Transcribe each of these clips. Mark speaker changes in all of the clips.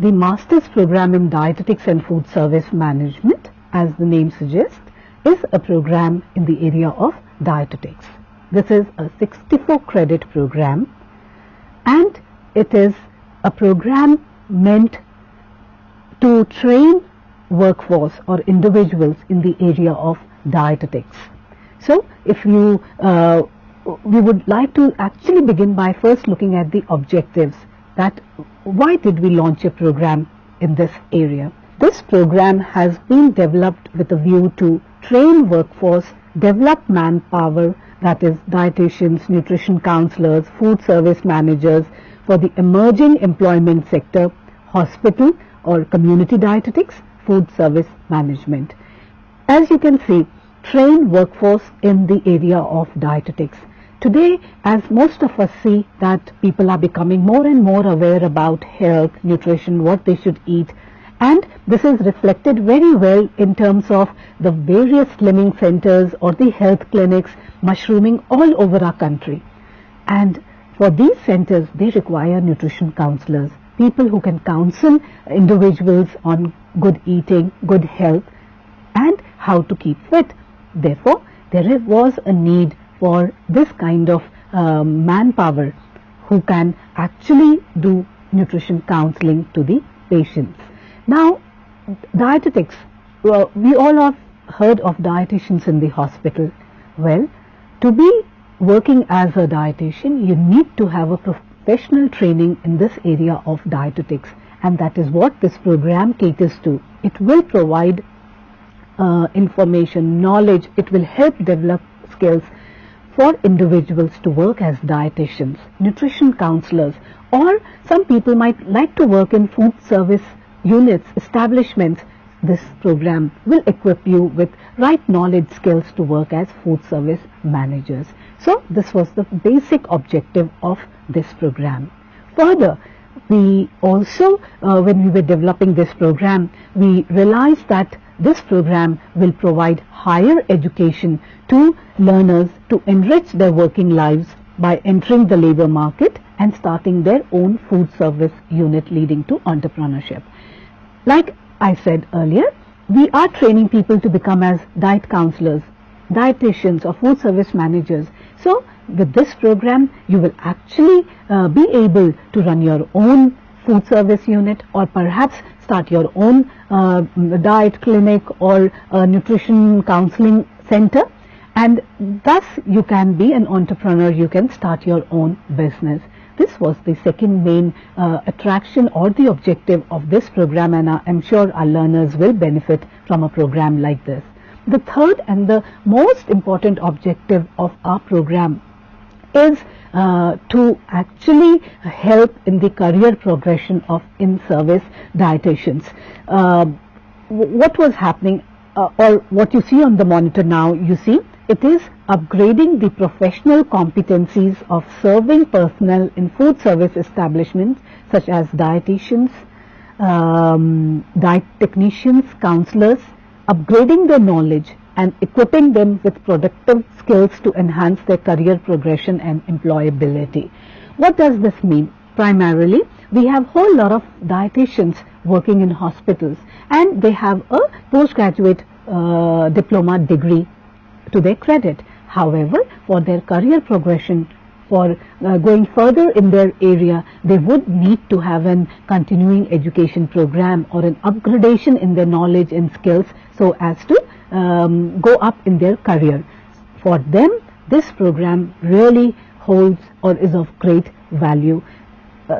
Speaker 1: the Master's Program in Dietetics and Food Service Management, as the name suggests, is a program in the area of dietetics. This is a 64 credit program, and it is a program meant to train workforce or individuals in the area of dietetics. So if you we would like to actually begin by first looking at the objectives, that why did we launch a program in this area. This program has been developed with a view to train workforce, develop manpower, that is dietitians, nutrition counselors, food service managers for the emerging employment sector, hospital or community dietetics, food service management. As you can see, train workforce in the area of dietetics. Today, as most of us see that people are becoming more and more aware about health, nutrition, what they should eat, and this is reflected very well in terms of the various slimming centers or the health clinics mushrooming all over our country. And for these centers, they require nutrition counselors, people who can counsel individuals on good eating, good health, and how to keep fit. Therefore, there was a need for this kind of manpower who can actually do nutrition counseling to the patients. Now, dietetics, we all have heard of dietitians in the hospital. Well, to be working as a dietitian, you need to have a professional training in this area of dietetics, and that is what this program caters to. It will provide information, knowledge, it will help develop skills for individuals to work as dietitians, nutrition counselors, or some people might like to work in food service units, establishments. This program will equip you with right knowledge, skills to work as food service managers. So this was the basic objective of this program. Further, we also, when we were developing this program, we realized that this program will provide higher education to learners to enrich their working lives by entering the labor market and starting their own food service unit, leading to entrepreneurship. Like I said earlier, we are training people to become as diet counselors, dietitians or food service managers. So with this program, you will actually be able to run your own food service unit, or perhaps start your own diet clinic or nutrition counseling center, and thus you can be an entrepreneur, you can start your own business. This was the second main attraction or the objective of this program, and I'm sure our learners will benefit from a program like this. The third and the most important objective of our program is to actually help in the career progression of in-service dietitians. What was happening, or what you see on the monitor now, you see it is upgrading the professional competencies of serving personnel in food service establishments such as dietitians, diet technicians, counselors, upgrading their knowledge and equipping them with productive skills to enhance their career progression and employability. What does this mean? Primarily, we have a whole lot of dietitians working in hospitals, and they have a postgraduate diploma degree to their credit. However, for their career progression, for going further in their area, they would need to have an continuing education program or an upgradation in their knowledge and skills so as to go up in their career. For them, this program really holds or is of great value.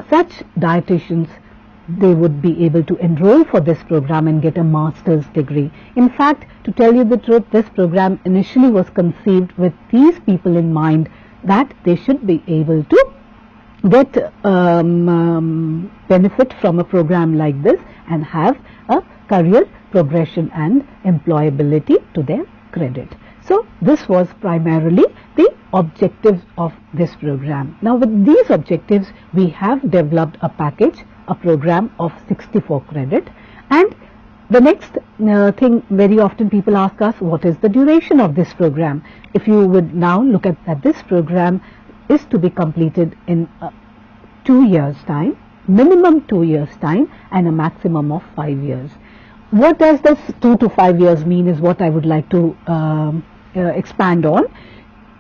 Speaker 1: Such dietitians, they would be able to enroll for this program and get a master's degree. In fact, to tell you the truth, this program initially was conceived with these people in mind, that they should be able to get benefit from a program like this and have a career progression and employability to their credit. So this was primarily the objectives of this program. Now with these objectives, we have developed a package, a program of 64 credit, and the next thing, very often people ask us, what is the duration of this program? If you would now look at that, this program is to be completed in 2 years' time, minimum 2 years time and a maximum of 5 years. What does this 2 to 5 years mean is what I would like to expand on.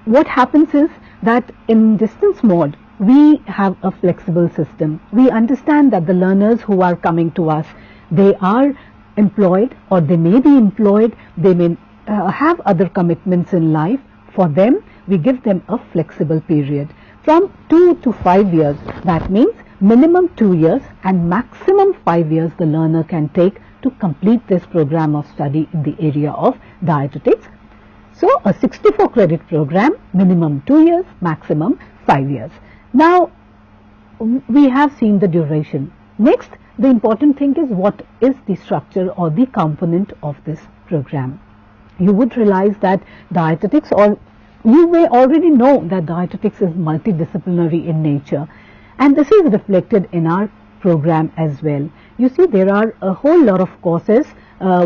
Speaker 1: What happens is that in distance mode, we have a flexible system. We understand that the learners who are coming to us, they are employed or they may be employed, they may have other commitments in life. For them, we give them a flexible period. From 2 to 5 years, that means minimum 2 years and maximum 5 years the learner can take to complete this program of study in the area of dietetics. So a 64 credit program, minimum 2 years, maximum 5 years. Now we have seen the duration. Next, the important thing is what is the structure or the component of this program. You would realize that dietetics, or you may already know that dietetics is multidisciplinary in nature, and this is reflected in our program as well. You see, there are a whole lot of courses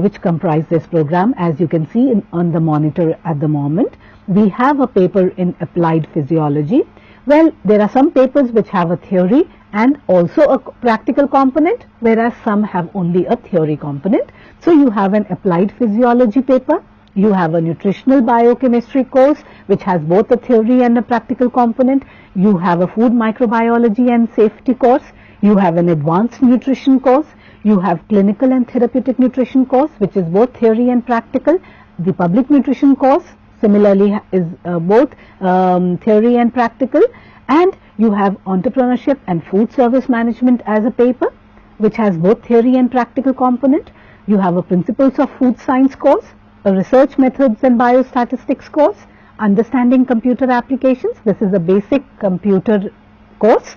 Speaker 1: which comprise this program, as you can see on the monitor at the moment. We have a paper in applied physiology. Well, there are some papers which have a theory and also a practical component, whereas some have only a theory component. So you have an applied physiology paper. You have a nutritional biochemistry course which has both a theory and a practical component. You have a food microbiology and safety course. You have an advanced nutrition course. You have clinical and therapeutic nutrition course, which is both theory and practical. The public nutrition course similarly is both theory and practical. And you have entrepreneurship and food service management as a paper, which has both theory and practical component. You have a principles of food science course, a research methods and biostatistics course, understanding computer applications. This is a basic computer course.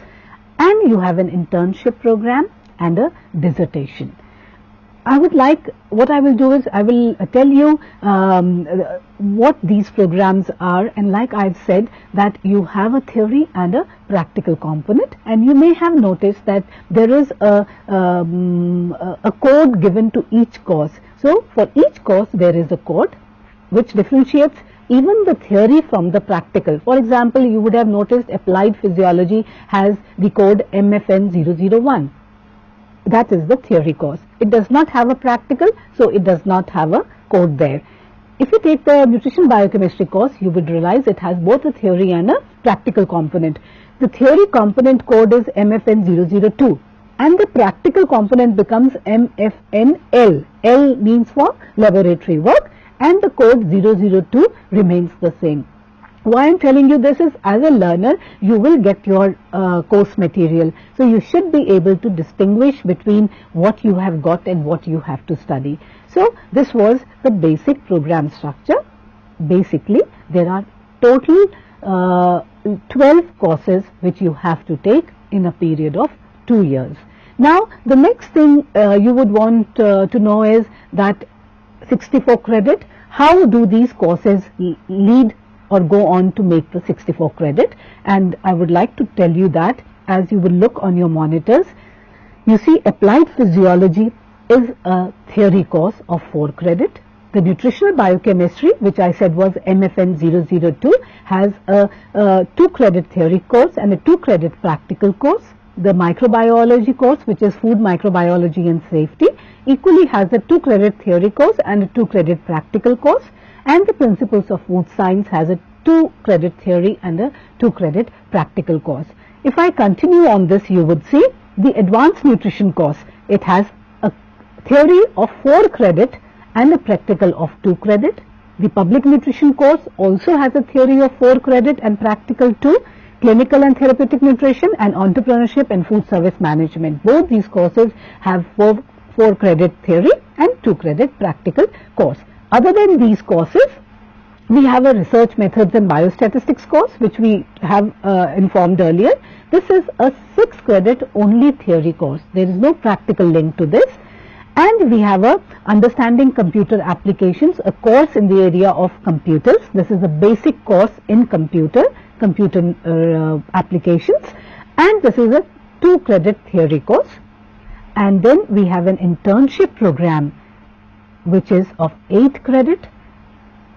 Speaker 1: And you have an internship program and a dissertation. What I will do is I will tell you what these programs are, and like I've said that you have a theory and a practical component, and you may have noticed that there is a code given to each course. So for each course there is a code which differentiates even the theory from the practical. For example, you would have noticed applied physiology has the code MFN001. That is the theory course. It does not have a practical, so it does not have a code there. If you take the nutrition biochemistry course, you would realize it has both a theory and a practical component. The theory component code is MFN002 and the practical component becomes MFNL. L means for laboratory work, and the code 002 remains the same. Why I am telling you this is, as a learner you will get your course material, so you should be able to distinguish between what you have got and what you have to study. So this was the basic program structure. Basically there are total 12 courses which you have to take in a period of 2 years. Now the next thing you would want to know is that 64 credit, how do these courses lead or go on to make the 64 credit? And I would like to tell you that as you will look on your monitors, you see applied physiology is a theory course of 4 credit. The nutritional biochemistry, which I said was MFN002, has a 2 credit theory course and a 2 credit practical course. The microbiology course, which is food microbiology and safety, equally has a 2 credit theory course and a 2 credit practical course. And the principles of food science has a 2 credit theory and a 2 credit practical course. If I continue on this, you would see the advanced nutrition course. It has a theory of 4 credit and a practical of 2 credit. The public nutrition course also has a theory of 4 credit and practical 2. Clinical and therapeutic nutrition and entrepreneurship and food service management. Both these courses have 4 credit theory and 2 credit practical course. Other than these courses, we have a research methods and biostatistics course, which we have informed earlier. This is a 6 credit only theory course. There is no practical link to this. And we have a understanding computer applications, a course in the area of computers. This is a basic course in computer applications, and this is a 2 credit theory course. And then we have an internship program which is of 8 credit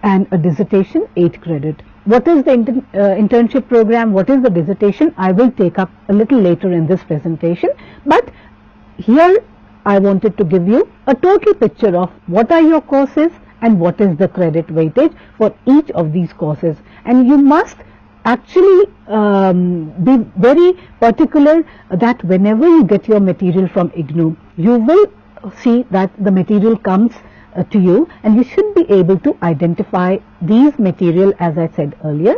Speaker 1: and a dissertation 8 credit. What is the internship program? What is the dissertation? I will take up a little later in this presentation. But here I wanted to give you a total picture of what are your courses and what is the credit weightage for each of these courses. And you must actually be very particular that whenever you get your material from IGNOU, you will see that the material comes to you, and you should be able to identify these material, as I said earlier.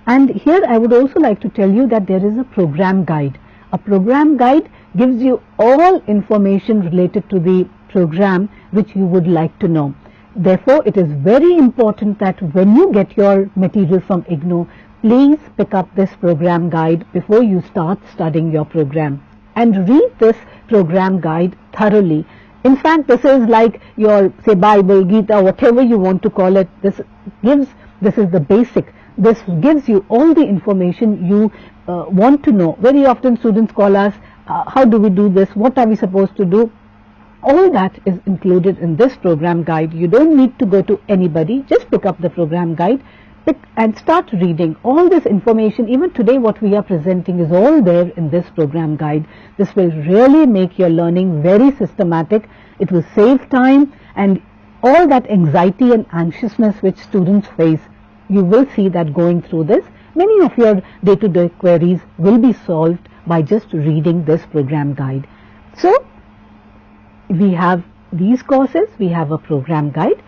Speaker 1: And here I would also like to tell you that there is a program guide. A program guide gives you all information related to the program which you would like to know. Therefore, it is very important that when you get your material from IGNOU, please pick up this program guide before you start studying your program, and read this program guide thoroughly. In fact, this is like your, say, Bible, Gita, whatever you want to call it. This is the basic. This gives you all the information you want to know. Very often students call us, how do we do this? What are we supposed to do? All that is included in this program guide. You don't need to go to anybody. Just pick up the program guide and start reading. All this information, even today what we are presenting, is all there in this program guide. This will really make your learning very systematic. It will save time, and all that anxiety and anxiousness which students face, you will see that going through this, many of your day-to-day queries will be solved by just reading this program guide. So, we have these courses, we have a program guide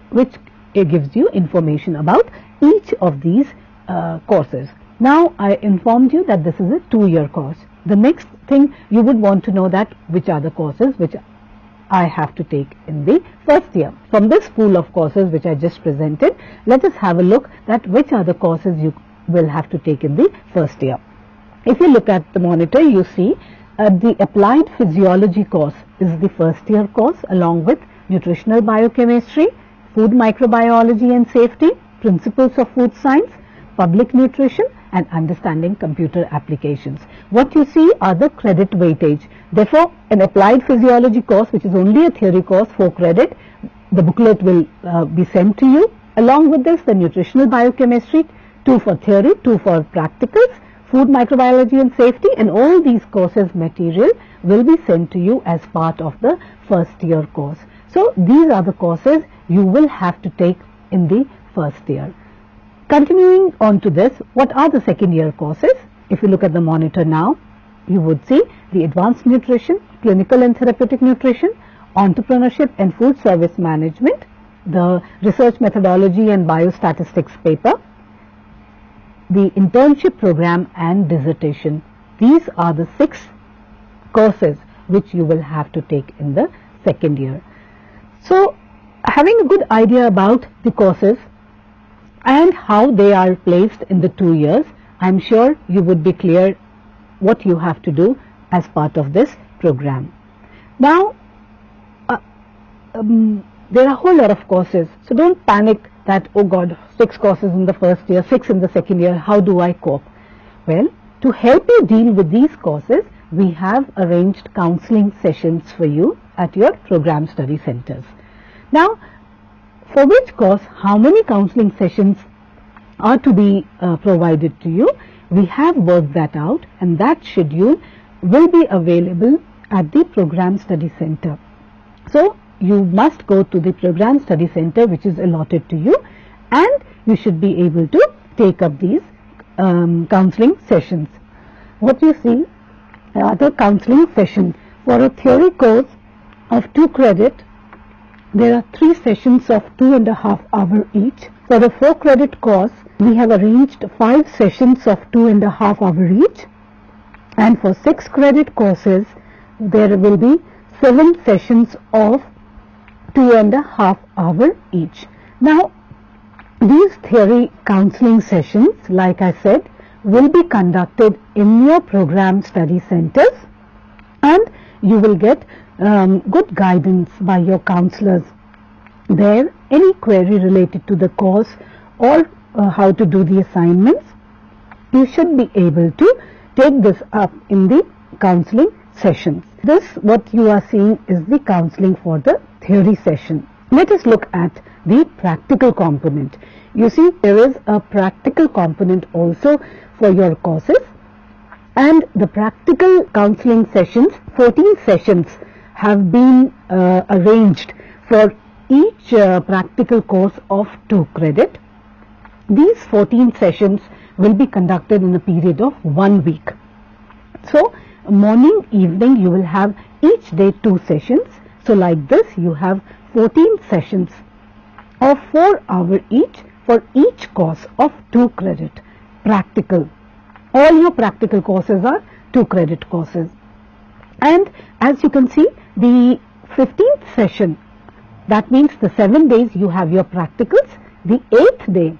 Speaker 1: which gives you information about each of these courses. Now, I informed you that this is a 2-year course. The next thing you would want to know that which are the courses which I have to take in the first year. From this pool of courses which I just presented, let us have a look at which are the courses you will have to take in the first year. If you look at the monitor, you see the Applied Physiology course is the first year course, along with Nutritional Biochemistry, Food Microbiology and Safety, Principles of Food Science, Public Nutrition, and Understanding Computer Applications. What you see are the credit weightage. Therefore, an Applied Physiology course, which is only a theory course, 4 credit, the booklet will be sent to you. Along with this, the Nutritional Biochemistry, 2 for theory, 2 for practicals, Food Microbiology and Safety, and all these courses material will be sent to you as part of the first year course. So, these are the courses you will have to take in the first year. Continuing on to this, what are the second year courses? If you look at the monitor now, you would see the Advanced Nutrition, Clinical and Therapeutic Nutrition, Entrepreneurship and Food Service Management, the Research Methodology and Biostatistics paper, the Internship program and Dissertation. These are the 6 courses which you will have to take in the second year. So, having a good idea about the courses and how they are placed in the 2 years, I am sure you would be clear what you have to do as part of this program. Now, there are a whole lot of courses, so don't panic that, oh God, 6 courses in the first year, 6 in the second year, how do I cope? Well, to help you deal with these courses, we have arranged counseling sessions for you at your program study centers. Now, for which course, how many counseling sessions are to be provided to you? We have worked that out, and that schedule will be available at the program study center. So, you must go to the program study center which is allotted to you, and you should be able to take up these counseling sessions. What you see are the counseling sessions. For a theory course of 2 credit, there are 3 sessions of 2.5 hours each. For a 4 credit course, we have arranged 5 sessions of 2.5 hours each, and for 6 credit courses, there will be 7 sessions of 2.5 hours each. Now, these theory counseling sessions, like I said, will be conducted in your program study centers, and you will get good guidance by your counselors there. Any query related to the course or how to do the assignments, you should be able to take this up in the counseling sessions. This, what you are seeing, is the counseling for the theory session. Let us look at the practical component. You see, there is a practical component also for your courses, and the practical counseling sessions, 14 sessions have been arranged for each practical course of 2 credit. These 14 sessions will be conducted in a period of 1 week. So morning, evening, you will have each day 2 sessions. So like this, you have 14 sessions of 4 hours each for each course of 2 credit practical. All your practical courses are 2 credit courses. And as you can see, the 15th session, that means the 7 days you have your practicals, the 8th day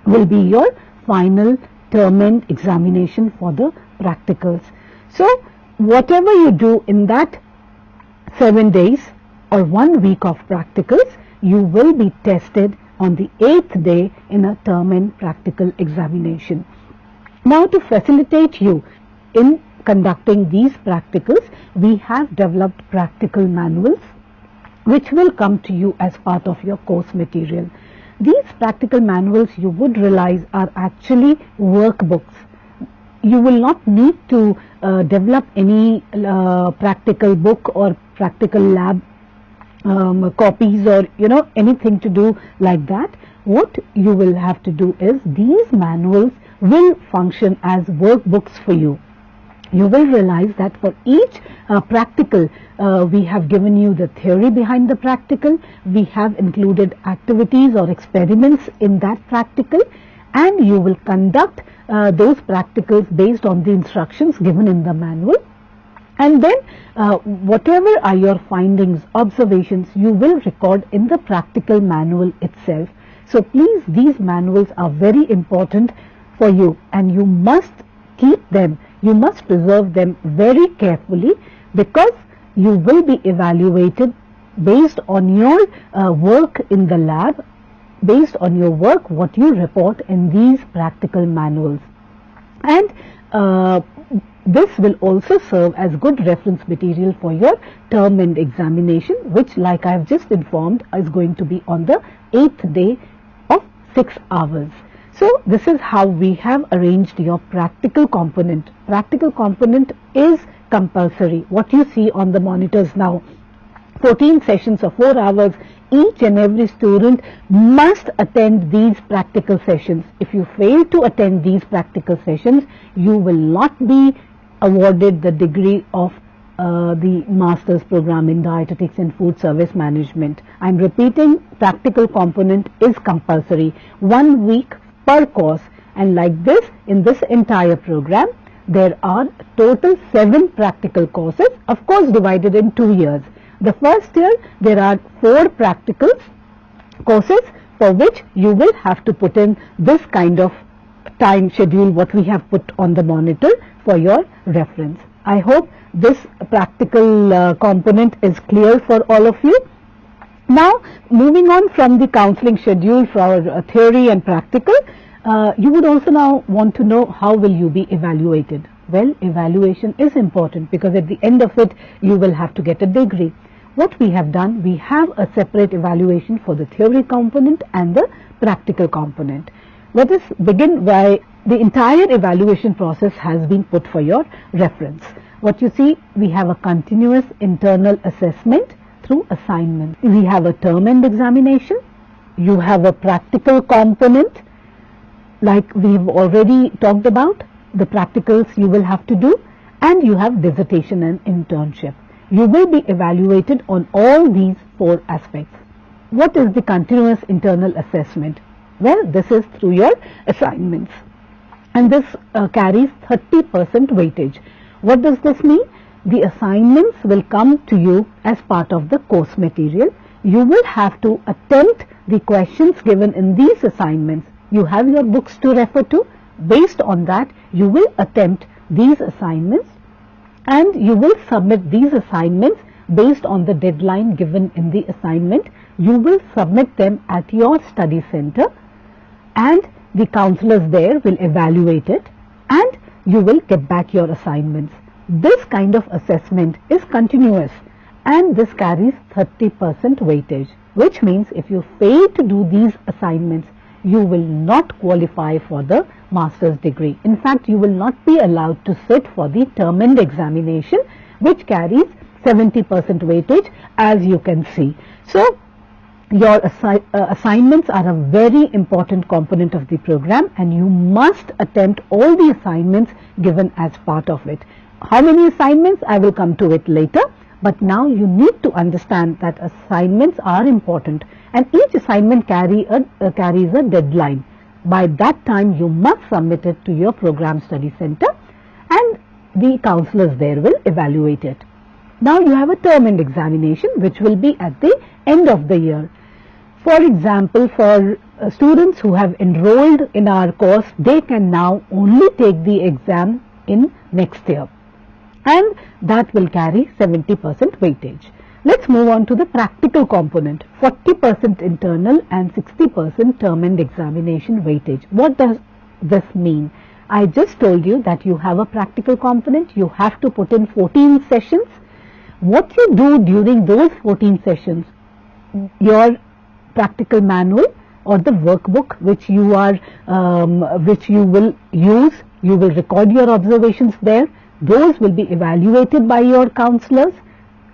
Speaker 1: will be your final term end examination for the practicals. So whatever you do in that 7 days or 1 week of practicals, you will be tested on the 8th day in a term end practical examination. Now, to facilitate you in conducting these practicals, we have developed practical manuals which will come to you as part of your course material. These practical manuals, you would realize, are actually workbooks. You will not need to develop any practical book or practical lab copies or anything to do like that. What you will have to do is, these manuals will function as workbooks for you. You will realize that for each practical, we have given you the theory behind the practical, we have included activities or experiments in that practical, and you will conduct those practicals based on the instructions given in the manual. And then whatever are your findings, observations, you will record in the practical manual itself. So please, these manuals are very important for you, and you must keep them, you must preserve them very carefully, because you will be evaluated based on your work in the lab, based on your work, what you report in these practical manuals. And this will also serve as good reference material for your term end examination, which, like I have just informed, is going to be on the 8th day of 6 hours. So this is how we have arranged your practical component. Practical component is compulsory. What you see on the monitors now, 14 sessions of 4 hours, each and every student must attend these practical sessions. If you fail to attend these practical sessions, you will not be awarded the degree of the master's program in dietetics and food service management. I am repeating, practical component is compulsory, 1 week per course, and like this, in this entire program, there are total 7 practical courses, of course divided in 2 years. The first year, there are 4 practical courses for which you will have to put in this kind of time schedule, what we have put on the monitor for your reference. I hope this practical component is clear for all of you. Now, moving on from the counseling schedule for theory and practical, you would also now want to know, how will you be evaluated? Well, evaluation is important, because at the end of it, you will have to get a degree. What we have done, we have a separate evaluation for the theory component and the practical component. Let us begin by the entire evaluation process has been put for your reference. What you see, we have a continuous internal assessment through assignment. We have a term end examination. You have a practical component, like we've already talked about, the practicals you will have to do, and you have dissertation and internship. You will be evaluated on all these 4 aspects. What is the continuous internal assessment? Well, this is through your assignments, and this carries 30% weightage. What does this mean? The assignments will come to you as part of the course material. You will have to attempt the questions given in these assignments. You have your books to refer to. Based on that, you will attempt these assignments, and you will submit these assignments based on the deadline given in the assignment. You will submit them at your study center, and the counselors there will evaluate it, and you will get back your assignments. This kind of assessment is continuous, and this carries 30% weightage, which means if you fail to do these assignments, you will not qualify for the master's degree. In fact, you will not be allowed to sit for the term end examination, which carries 70% weightage, as you can see. So, your assignments are a very important component of the program, and you must attempt all the assignments given as part of it. How many assignments? I will come to it later. But now you need to understand that assignments are important, and each assignment carries a deadline. By that time, you must submit it to your program study center, and the counselors there will evaluate it. Now you have a term end examination, which will be at the end of the year. For example, for students who have enrolled in our course, they can now only take the exam in next year, and that will carry 70% weightage. Let's move on to the practical component. 40% internal and 60% term end examination weightage. What does this mean? I just told you that you have a practical component. You have to put in 14 sessions. What you do during those 14 sessions, your practical manual or the workbook which you will use, you will record your observations there. Those will be evaluated by your counselors.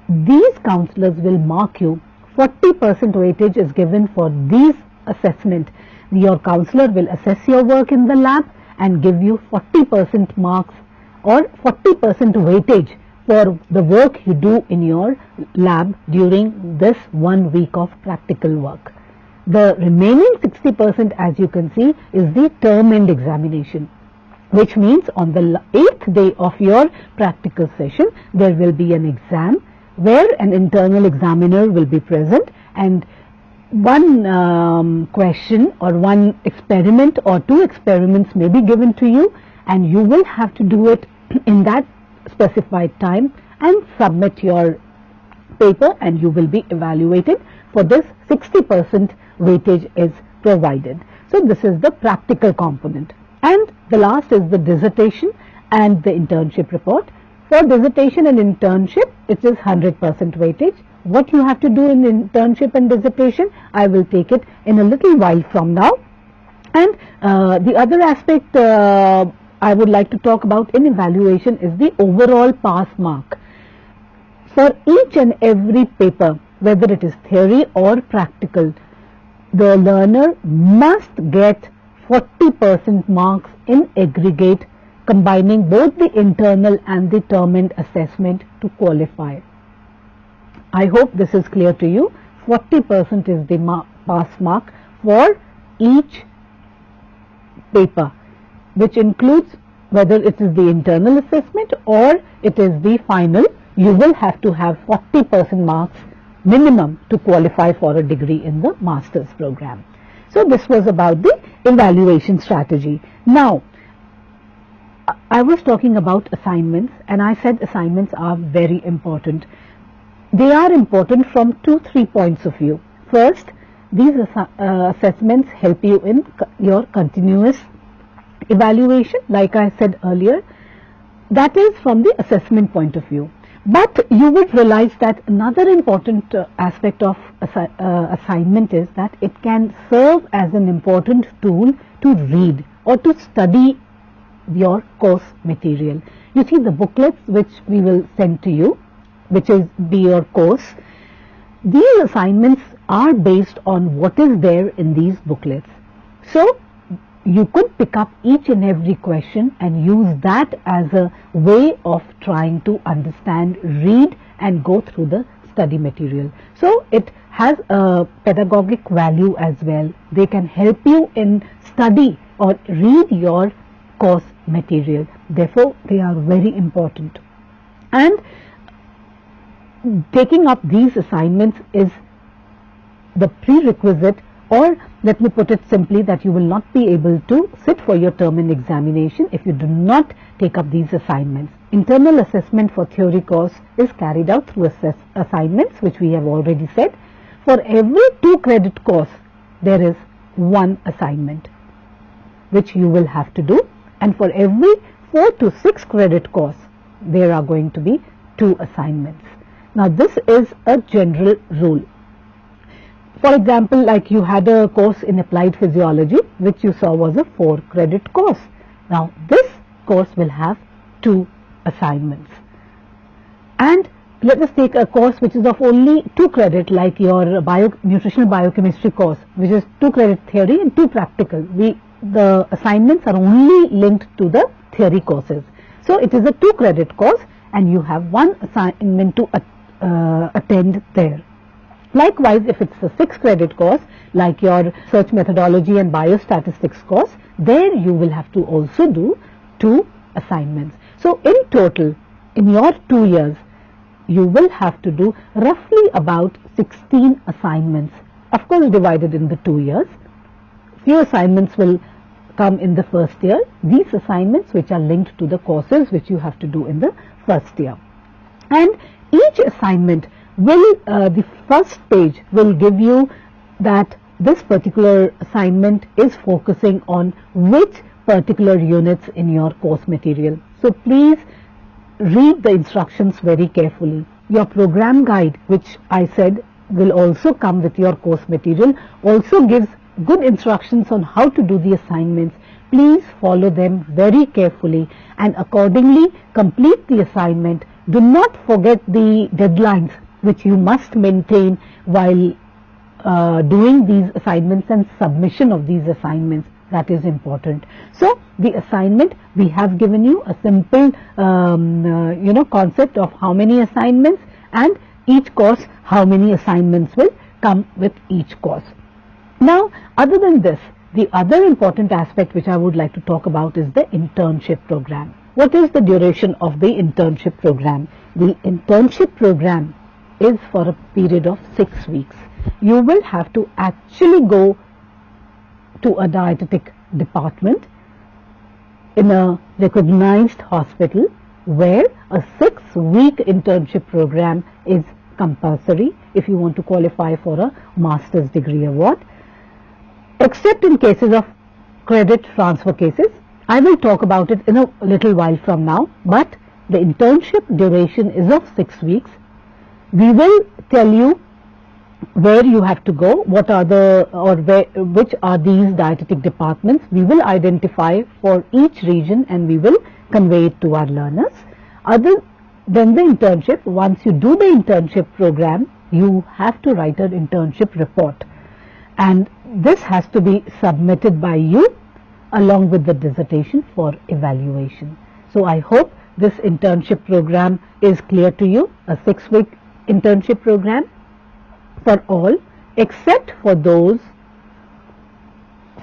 Speaker 1: These counselors will mark you. 40% weightage is given for these assessment. Your counselor will assess your work in the lab and give you 40% marks or 40% weightage for the work you do in your lab during this 1 week of practical work. The remaining 60%, as you can see, is the term end examination, which means on the 8th day of your practical session, there will be an exam where an internal examiner will be present, and one question or one experiment or two experiments may be given to you, and you will have to do it in that specified time and submit your paper, and you will be evaluated. For this, 60% weightage is provided. So this is the practical component. And the last is the dissertation and the internship report. For dissertation and internship, it is 100% weightage. What you have to do in internship and dissertation, I will take it in a little while from now. And the other aspect I would like to talk about in evaluation is the overall pass mark. For each and every paper, whether it is theory or practical, the learner must get 40% marks in aggregate, combining both the internal and the term end assessment to qualify. I hope this is clear to you. 40% is the pass mark for each paper, which includes whether it is the internal assessment or it is the final. You will have to have 40% marks minimum to qualify for a degree in the master's program. So this was about the evaluation strategy. Now, I was talking about assignments, and I said assignments are very important. They are important from 2-3 points of view. First, these assessments help you in your continuous evaluation, like I said earlier. That is from the assessment point of view. But you would realize that another important aspect of assignment is that it can serve as an important tool to read or to study your course material. You see the booklets which we will send to you, which is your course. These assignments are based on what is there in these booklets. So you could pick up each and every question and use that as a way of trying to understand, read and go through the study material. So it has a pedagogic value as well. They can help you in study or read your course material. Therefore, they are very important. And taking up these assignments is the prerequisite, or let me put it simply, that you will not be able to sit for your term end examination if you do not take up these assignments. Internal assessment for theory course is carried out through assignments, which we have already said. For every 2 credit course, there is 1 assignment which you will have to do, and for every 4 to 6 credit course, there are going to be 2 assignments. Now this is a general rule. For example, like you had a course in applied physiology which you saw was a 4-credit course. Now this course will have 2 assignments. And let us take a course which is of only 2 credit, like your nutritional biochemistry course, which is 2 credit theory and 2 practical. The assignments are only linked to the theory courses. So it is a 2 credit course and you have 1 assignment to attend there. Likewise, if it's a 6 credit course like your search methodology and biostatistics course, there you will have to also do 2 assignments. So in total, in your 2 years, you will have to do roughly about 16 assignments, of course divided in the 2 years. Few assignments will come in the first year, these assignments which are linked to the courses which you have to do in the first year. And each assignment will, the first page will give you that this particular assignment is focusing on which particular units in your course material. So please read the instructions very carefully. Your program guide, which I said will also come with your course material, also gives good instructions on how to do the assignments. Please follow them very carefully and accordingly complete the assignment. Do not forget the deadlines which you must maintain while doing these assignments and submission of these assignments. That is important. So the assignment, we have given you a simple concept of how many assignments, and each course how many assignments will come with each course. Now other than this, the other important aspect which I would like to talk about is the internship program. What is the duration of the internship program? The internship program is for a period of 6 weeks. You will have to actually go to a dietetic department in a recognized hospital where a 6-week internship program is compulsory if you want to qualify for a master's degree award, except in cases of credit transfer cases. I will talk about it in a little while from now, but the internship duration is of 6 weeks. We will tell you where you have to go, what are which are these dietetic departments. We will identify for each region and we will convey it to our learners. Other than the internship, once you do the internship program, you have to write an internship report, and this has to be submitted by you along with the dissertation for evaluation. So I hope this internship program is clear to you, a 6-week internship program for all except for those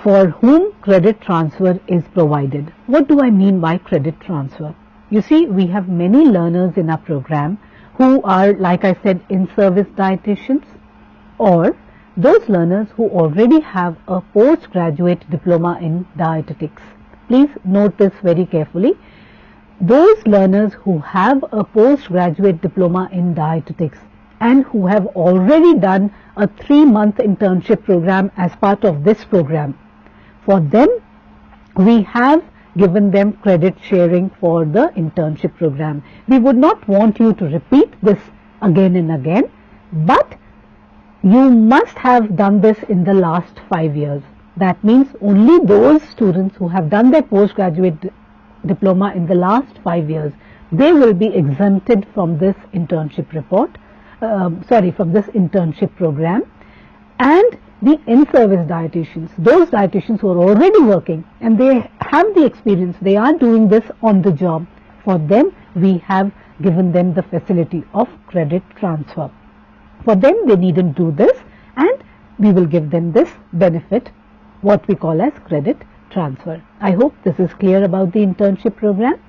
Speaker 1: for whom credit transfer is provided. What do I mean by credit transfer? You see, we have many learners in our program who are, like I said, in-service dietitians, or those learners who already have a postgraduate diploma in dietetics. Please note this very carefully. Those learners who have a postgraduate diploma in dietetics and who have already done a 3-month internship program as part of this program, for them we have given them credit sharing for the internship program. We would not want you to repeat this again and again, but you must have done this in the last 5 years. That means only those students who have done their postgraduate diploma in the last 5 years, they will be exempted from this internship from this internship program. And the in-service dietitians, those dietitians who are already working and they have the experience, they are doing this on the job, for them we have given them the facility of credit transfer. For them, they needn't do this, and we will give them this benefit, what we call as credit transfer. I hope this is clear about the internship program.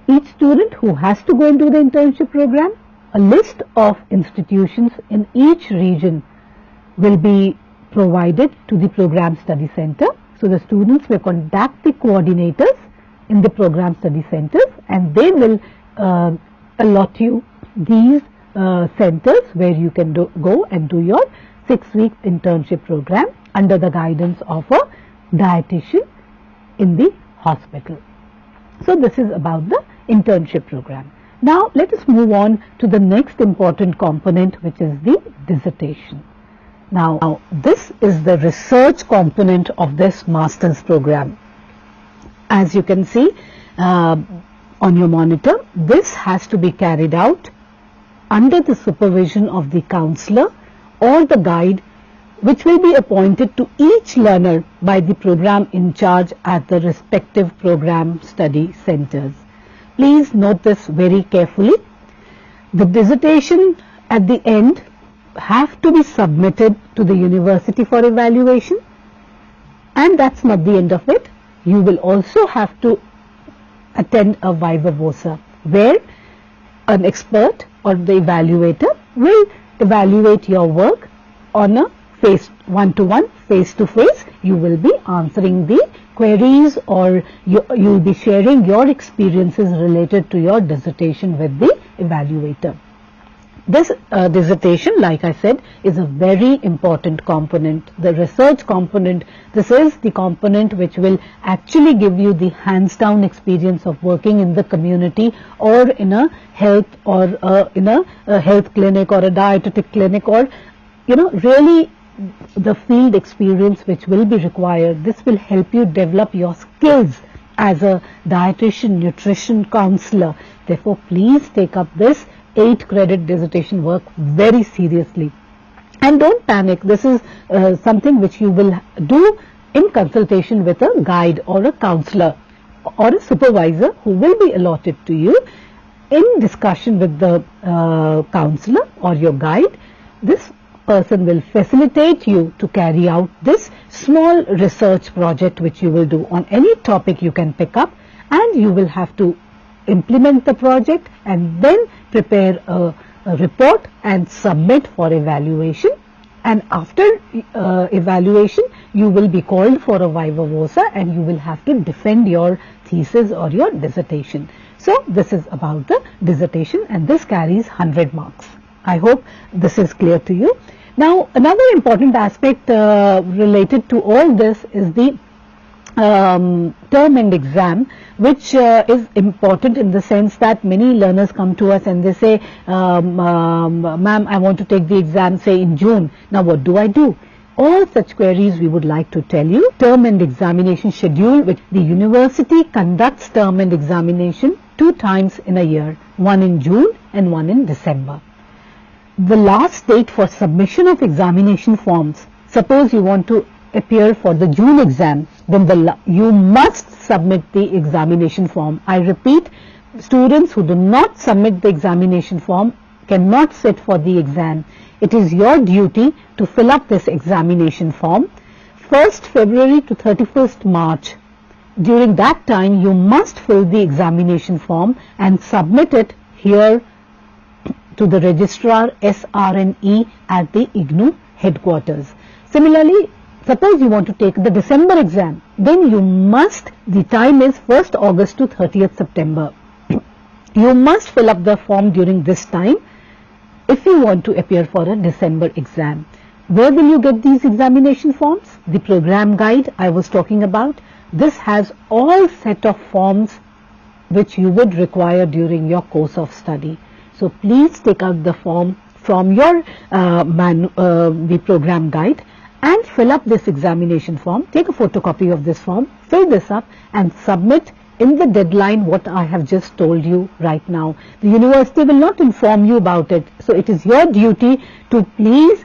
Speaker 1: Each student who has to go and do the internship program, a list of institutions in each region will be provided to the program study center. So the students will contact the coordinators in the program study centers, and they will allot you these centers where you can go and do your 6-week internship program under the guidance of a dietitian in the hospital. So this is about the internship program. Now let us move on to the next important component, which is the dissertation. Now this is the research component of this master's program. As you can see on your monitor, this has to be carried out under the supervision of the counselor or the guide, which will be appointed to each learner by the program in charge at the respective program study centers. Please note this very carefully. The dissertation at the end have to be submitted to the university for evaluation, and that's not the end of it. You will also have to attend a viva voce, where an expert or the evaluator will evaluate your work on a one-to-one, face-to-face. You will be answering the queries, or you will be sharing your experiences related to your dissertation with the evaluator. This dissertation, like I said, is a very important component, the research component. This is the component which will actually give you the hands-down experience of working in the community, or in a health, or in a health clinic, or a dietetic clinic, or really the field experience which will be required. This will help you develop your skills as a dietitian, nutrition counselor. Therefore, please take up this 8-credit dissertation work very seriously. And don't panic. This is something which you will do in consultation with a guide or a counselor or a supervisor who will be allotted to you. In discussion with the counselor or your guide, this person will facilitate you to carry out this small research project which you will do on any topic you can pick up, and you will have to implement the project and then prepare a report and submit for evaluation. And after evaluation, you will be called for a viva voce, and you will have to defend your thesis or your dissertation. So this is about the dissertation, and this carries 100 marks. I hope this is clear to you. Now, another important aspect related to all this is the term end exam, which is important in the sense that many learners come to us and they say, ma'am, I want to take the exam, say in June. Now what do I do? All such queries we would like to tell you. Term end examination schedule, which the university conducts term end examination 2 times in a year, one in June and one in December. The last date for submission of examination forms, suppose you want to appear for the June exam, then you must submit the examination form. I repeat, students who do not submit the examination form cannot sit for the exam. It is your duty to fill up this examination form 1st February to 31st March. During that time, you must fill the examination form and submit it here to the registrar SRNE at the IGNOU headquarters. Similarly, suppose you want to take the December exam, then you must, the time is 1st August to 30th September. You must fill up the form during this time if you want to appear for a December exam. Where will you get these examination forms? The program guide I was talking about. This has all set of forms which you would require during your course of study. So please take out the form from your the program guide and fill up this examination form. Take a photocopy of this form, fill this up and submit in the deadline what I have just told you right now. The university will not inform you about it. So it is your duty to please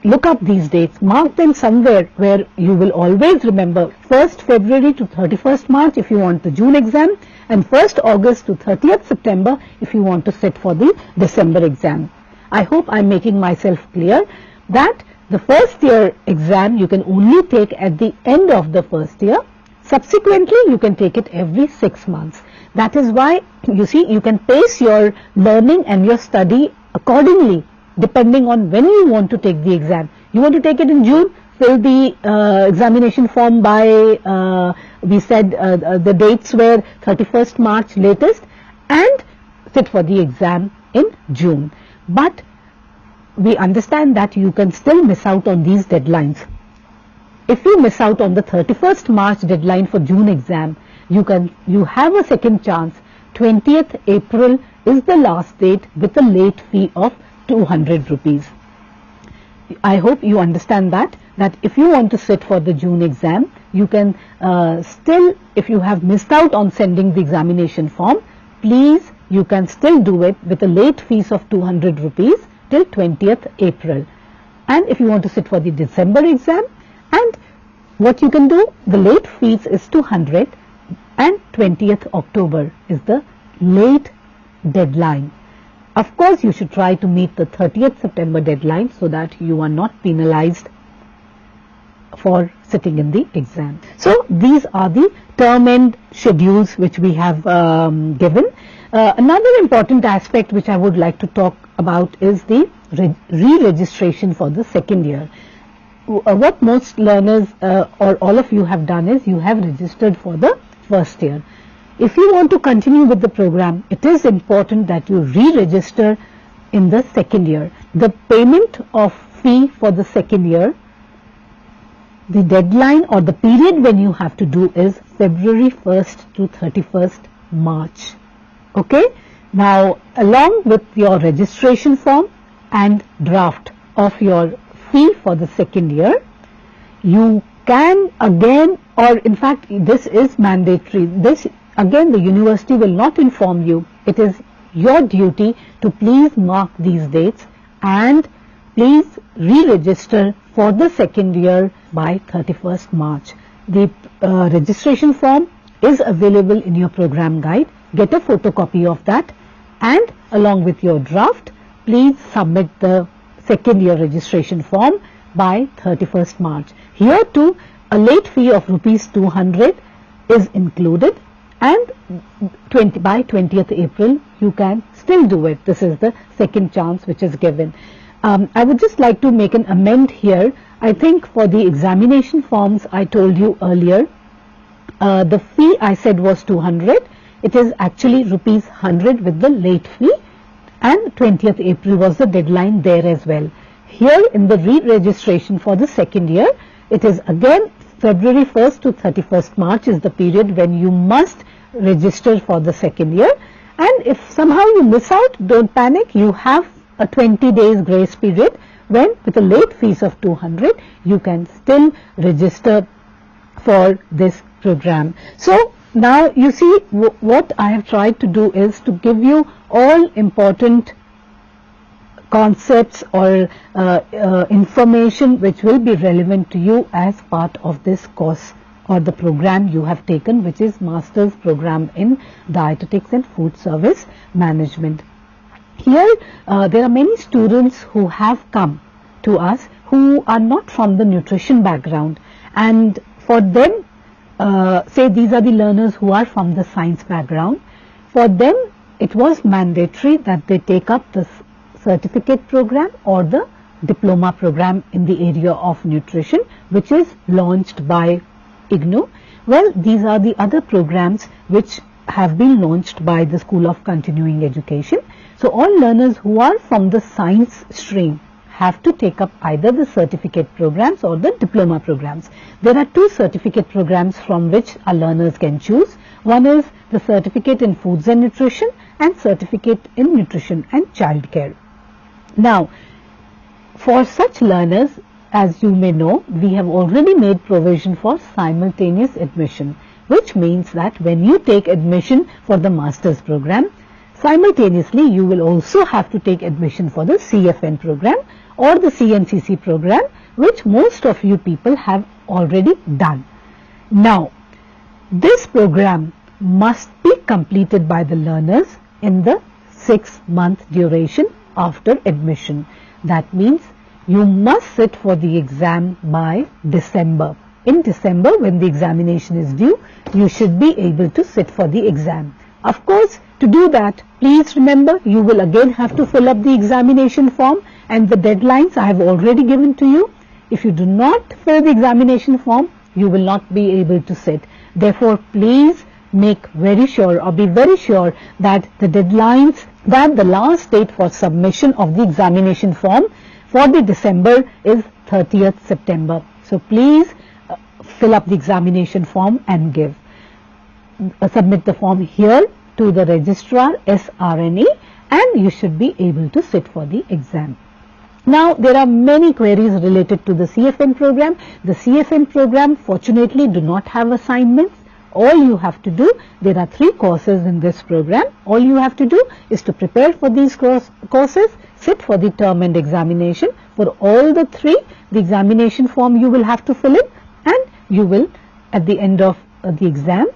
Speaker 1: look up these dates, mark them somewhere where you will always remember 1st February to 31st March if you want the June exam, and 1st August to 30th September if you want to sit for the December exam. I hope I am making myself clear that the first year exam you can only take at the end of the first year. Subsequently, you can take it every 6 months. That is why, you see, you can pace your learning and your study accordingly, depending on when you want to take the exam. You want to take it in June, fill the examination form by, we said the dates were 31st March latest, and sit for the exam in June. But we understand that you can still miss out on these deadlines. If you miss out on the 31st March deadline for June exam, you have a second chance 20th April is the last date with a late fee of 200 rupees. I hope you understand that if you want to sit for the June exam, you can still, if you have missed out on sending the examination form, please, you can still do it with a late fees of 200 rupees till 20th April. And if you want to sit for the December exam, and what you can do, the late fees is 200 and 20th October is the late deadline. Of course, you should try to meet the 30th September deadline so that you are not penalized for sitting in the exam. So these are the term end schedules which we have given. Another important aspect which I would like to talk about is the re-registration for the second year. What most learners or all of you have done is you have registered for the first year. If you want to continue with the program, it is important that you re-register in the second year. The payment of fee for the second year, the deadline or the period when you have to do is February 1st to 31st March. Okay? Now, along with your registration form and draft of your fee for the second year, you can again, or in fact this is mandatory, this again the university will not inform you. It is your duty to please mark these dates and please re-register for the second year by 31st March. The registration form is available in your program guide. Get a photocopy of that, and along with your draft, please submit the second year registration form by 31st March. Here too, a late fee of rupees 200 is included, and by 20th April you can still do it. This is the second chance which is given. I would just like to make an amend here. I think for the examination forms I told you earlier, the fee I said was 200. It is actually rupees 100 with the late fee, and 20th April was the deadline there as well. Here in the re-registration for the second year, it is again February 1st to 31st March is the period when you must register for the second year. And if somehow you miss out, don't panic. You have a 20 days grace period when with a late fees of 200 you can still register for this program. So now you see what I have tried to do is to give you all important concepts or information which will be relevant to you as part of this course or the program you have taken, which is Master's Program in Dietetics and Food Service Management. Here there are many students who have come to us who are not from the nutrition background, and for them, say these are the learners who are from the science background, for them it was mandatory that they take up the certificate program or the diploma program in the area of nutrition, which is launched by IGNOU. Well, these are the other programs which have been launched by the School of Continuing Education. So all learners who are from the science stream have to take up either the certificate programs or the diploma programs. There are two certificate programs from which our learners can choose. One is the certificate in foods and nutrition and certificate in nutrition and childcare. Now, for such learners, as you may know, we have already made provision for simultaneous admission, which means that when you take admission for the master's program, simultaneously you will also have to take admission for the CFN program or the CNCC program, which most of you people have already done. Now, this program must be completed by the learners in the 6-month duration after admission. That means you must sit for the exam by December. In December, when the examination is due, you should be able to sit for the exam. Of course, to do that, please remember you will again have to fill up the examination form, and the deadlines I have already given to you. If you do not fill the examination form, you will not be able to sit. Therefore, please make very sure or be very sure that the deadlines, that the last date for submission of the examination form for the December is 30th September. So please fill up the examination form and submit the form here to the registrar SRNE, and you should be able to sit for the exam. Now, there are many queries related to the CFN program. The CFN program fortunately do not have assignments. All you have to do, there are 3 courses in this program. All you have to do is to prepare for these courses, sit for the term end examination. For all the 3, the examination form you will have to fill in, and you will, at the end of the exam,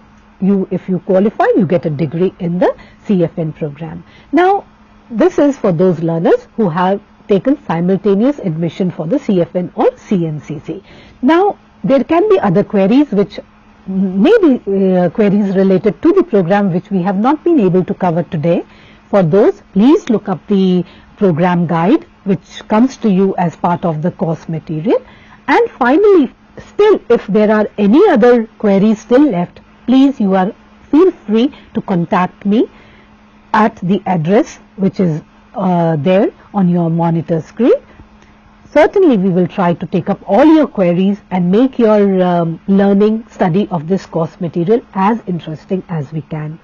Speaker 1: if you qualify, you get a degree in the CFN program. Now, this is for those learners who have taken simultaneous admission for the CFN or CNCC. Now, there can be other queries which may be queries related to the program which we have not been able to cover today. For those, please look up the program guide which comes to you as part of the course material. And finally, still, if there are any other queries still left, please feel free to contact me at the address which is there on your monitor screen. Certainly, we will try to take up all your queries and make your study of this course material as interesting as we can.